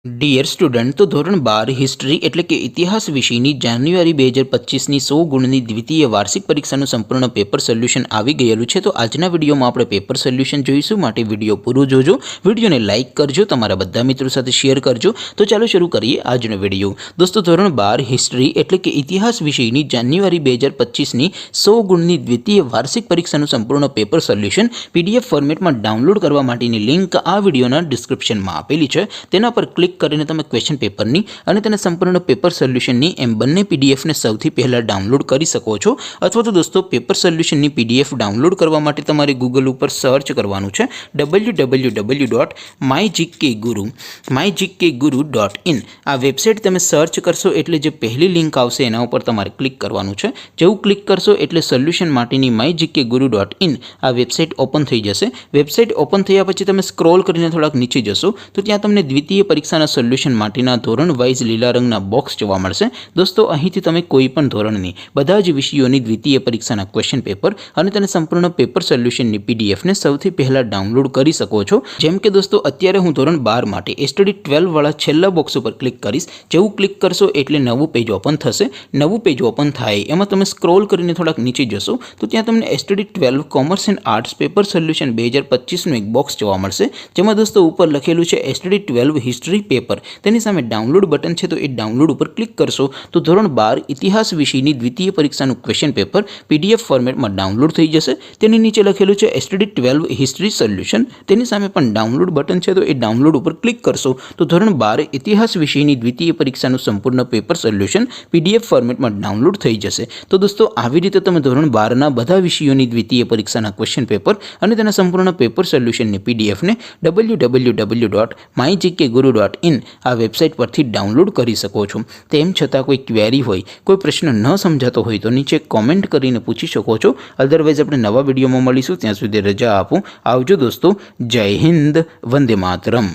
Dear student, તો ધોરણ 12 history એટલે કે ઇતિહાસ વિષયની જાન્યુઆરી 2025ની 100 ગુણની દ્વિતીય વાર્ષિક પરીક્ષાનું સંપૂર્ણ પેપર સોલ્યુશન આવી ગયેલું છે। તો આજના વિડીયોમાં આપણે પેપર સોલ્યુશન જોઈશું, માટે વિડીયો પૂરો જોજો, વિડીયોને લાઇક કરજો, તમારા બધા મિત્રો સાથે શેર કરજો। તો ચાલો શરૂ કરીએ આજનો વિડીયો। દોસ્તો, ધોરણ 12 હિસ્ટ્રી એટલે કે ઇતિહાસ વિષયની જાન્યુઆરી 2025ની 100 ગુણની દ્વિતીય વાર્ષિક પરીક્ષાનું સંપૂર્ણ પેપર સોલ્યુશન પીડીએફ ફોર્મેટમાં ડાઉનલોડ કરવા માટેની લિંક આ વિડીયોના ડિસ્ક્રિપ્શનમાં આપેલી છે। તેના પર ક્લિક કરીને તમે ક્વેશ્ચન પેપરની અને તેના સંપૂર્ણ પેપર સોલ્યુશનની એમ બંને પીડીએફને સૌથી પહેલાં ડાઉનલોડ કરી શકો છો। અથવા તો દોસ્તો, પેપર સોલ્યુશનની પીડીએફ ડાઉનલોડ કરવા માટે તમારે ગૂગલ ઉપર સર્ચ કરવાનું છે www.mygkguru.in। આ વેબસાઇટ તમે સર્ચ કરશો એટલે જે પહેલી લિંક આવશે એના ઉપર તમારે ક્લિક કરવાનું છે। જેવું ક્લિક કરશો એટલે સોલ્યુશન માટેની mygkguru.in આ વેબસાઇટ ઓપન થઈ જશે। વેબસાઇટ ઓપન થયા પછી તમે સ્ક્રોલ કરીને થોડાક નીચે જશો તો ત્યાં તમને દ્વિતીય પરીક્ષાના સોલ્યુશન માટેના ધોરણ વાઇઝ લીલા રંગના બોક્સ જોવા મળશે। દોસ્તો, અહીંથી તમે કોઈ પણ ધોરણની બધા જ વિષયોની દ્વિતીય પરીક્ષાના ક્વેશ્ચન પેપર અને તેને સંપૂર્ણ પેપર સોલ્યુશનની પીડીએફને સૌથી પહેલાં ડાઉનલોડ કરી શકો છો। જેમ કે દોસ્તો, અત્યારે હું ધોરણ 12 માટે એસટીડી 12 વાળા છેલ્લા બોક્સ ઉપર ક્લિક કરીશ। જેવું ક્લિક કરશો એટલે નવું પેજ ઓપન થશે। નવું પેજ ઓપન થાય એમાં તમે સ્ક્રોલ કરીને થોડાક નીચે જશો તો ત્યાં તમને STD 12 commerce and arts paper solution 2025નું એક બોક્સ જોવા મળશે, જેમાં દોસ્તો ઉપર લખેલું છે એસટીડી 12 હિસ્ટ્રી પેપર। તેની સામે ડાઉનલોડ બટન છે, તો એ ડાઉનલોડ ઉપર ક્લિક કરશો તો ધોરણ 12 ઇતિહાસ વિષયની દ્વિતીય પરીક્ષાનું ક્વેશ્ચન પેપર પીડીએફ ફોર્મેટમાં ડાઉનલોડ થઈ જશે। તેની નીચે લખેલું છે એસટીડી 12 હિસ્ટ્રી સોલ્યુશન, તેની સામે પણ ડાઉનલોડ બટન છે, તો એ ડાઉનલોડ ઉપર ક્લિક કરશો તો ધોરણ 12 ઇતિહાસ વિષયની દ્વિતીય પરીક્ષાનું સંપૂર્ણ પેપર સોલ્યુશન પીડીએફ ફોર્મેટમાં ડાઉનલોડ થઈ જશે। તો દોસ્તો, આવી રીતે તમે ધોરણ 12ના બધા વિષયોની દ્વિતીય પરીક્ષાના ક્વેશ્ચન પેપર અને તેના સંપૂર્ણ પેપર સોલ્યુશનની પીડીએફને www.mygkguru.in આ વેબસાઇટ પરથી ડાઉનલોડ કરી શકો છો। તેમ છતાં કોઈ ક્વેરી હોય, કોઈ પ્રશ્ન ન સમજાતો હોય તો નીચે કોમેન્ટ કરીને પૂછી શકો છો। અધરવાઇઝ આપણે નવા વિડીયોમાં મળીશું, ત્યાં સુધી રજા આપો। આવજો દોસ્તો, જય હિન્દ, વંદે માતરમ।